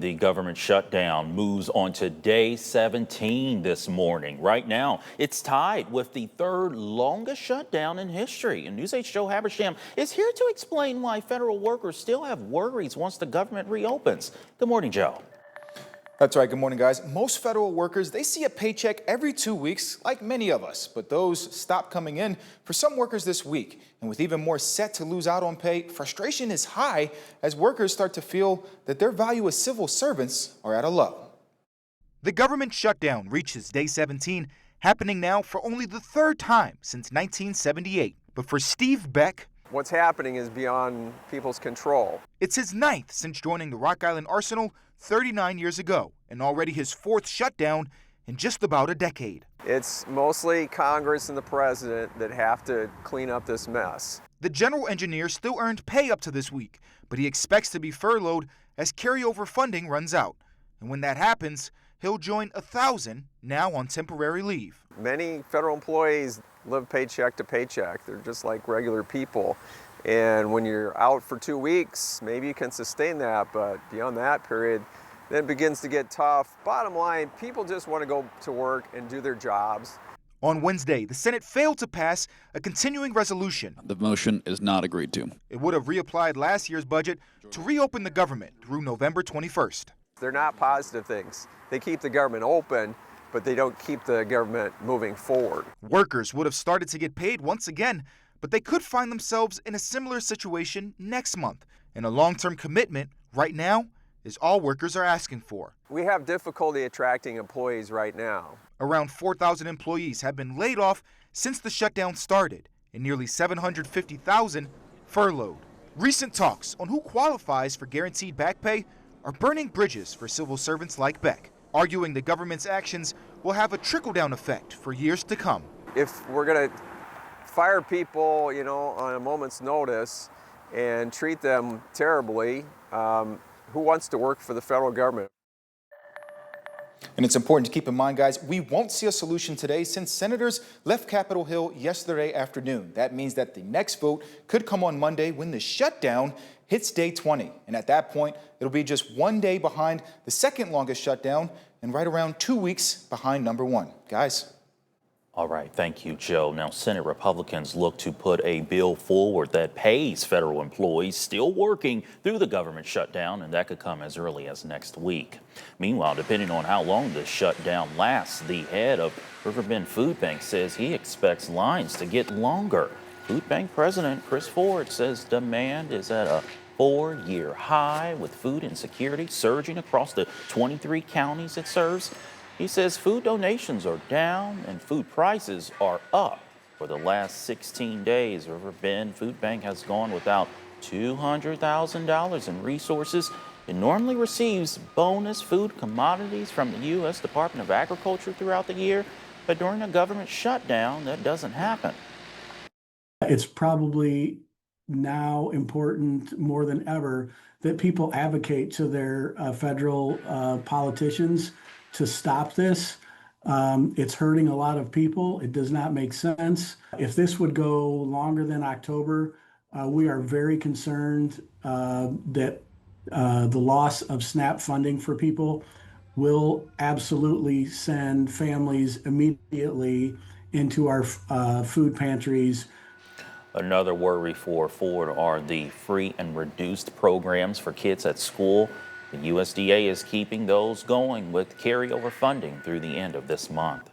The government shutdown moves on to day 17 this morning. Right now, it's tied with the third longest shutdown in history. And News 8's Joe Habersham is here to explain why federal workers still have worries once the government reopens. Good morning, Joe. That's right. Good morning, guys. Most federal workers, they see a paycheck every 2 weeks, like many of us. But those stop coming in for some workers this week. And with even more set to lose out on pay, frustration is high as workers start to feel that their value as civil servants are at a low. The government shutdown reaches day 17, happening now for only the third time since 1978. But for Steve Beck, what's happening is beyond people's control. It's his ninth since joining the Rock Island Arsenal 39 years ago, and already his fourth shutdown in just about a decade. It's mostly Congress and the president that have to clean up this mess. The general engineer still earned pay up to this week, but he expects to be furloughed as carryover funding runs out. And when that happens, he'll join 1,000 now on temporary leave. Many federal employees live paycheck to paycheck. They're just like regular people. And when you're out for 2 weeks, maybe you can sustain that, but beyond that period, then it begins to get tough. Bottom line, people just want to go to work and do their jobs. On Wednesday, the Senate failed to pass a continuing resolution. The motion is not agreed to. It would have reapplied last year's budget to reopen the government through November 21st. They're not positive things. They keep the government open, but they don't keep the government moving forward. Workers would have started to get paid once again, but they could find themselves in a similar situation next month. And a long-term commitment right now is all workers are asking for. We have difficulty attracting employees right now. Around 4,000 employees have been laid off since the shutdown started, and nearly 750,000 furloughed. Recent talks on who qualifies for guaranteed back pay are burning bridges for civil servants like Beck, arguing the government's actions will have a trickle-down effect for years to come. If we're going to fire people, on a moment's notice and treat them terribly, who wants to work for the federal government? And it's important to keep in mind, guys, we won't see a solution today since senators left Capitol Hill yesterday afternoon. That means that the next vote could come on Monday when the shutdown hits day 20. And at that point, it'll be just 1 day behind the second longest shutdown and right around 2 weeks behind number one. Guys. All right, thank you, Joe. Now, Senate Republicans look to put a bill forward that pays federal employees still working through the government shutdown, and that could come as early as next week. Meanwhile, depending on how long this shutdown lasts, the head of Riverbend Food Bank says he expects lines to get longer. Food Bank President Chris Ford says demand is at a 4-year high, with food insecurity surging across the 23 counties it serves. He says food donations are down and food prices are up. For the last 16 days, Riverbend Food Bank has gone without $200,000 in resources. It normally receives bonus food commodities from the U.S. Department of Agriculture throughout the year, but during a government shutdown, that doesn't happen. It's probably now important more than ever that people advocate to their federal politicians to stop this. It's hurting a lot of people. It does not make sense. If this would go longer than October, we are very concerned that the loss of SNAP funding for people will absolutely send families immediately into our food pantries. Another worry for Ford are the free and reduced programs for kids at school. The USDA is keeping those going with carryover funding through the end of this month.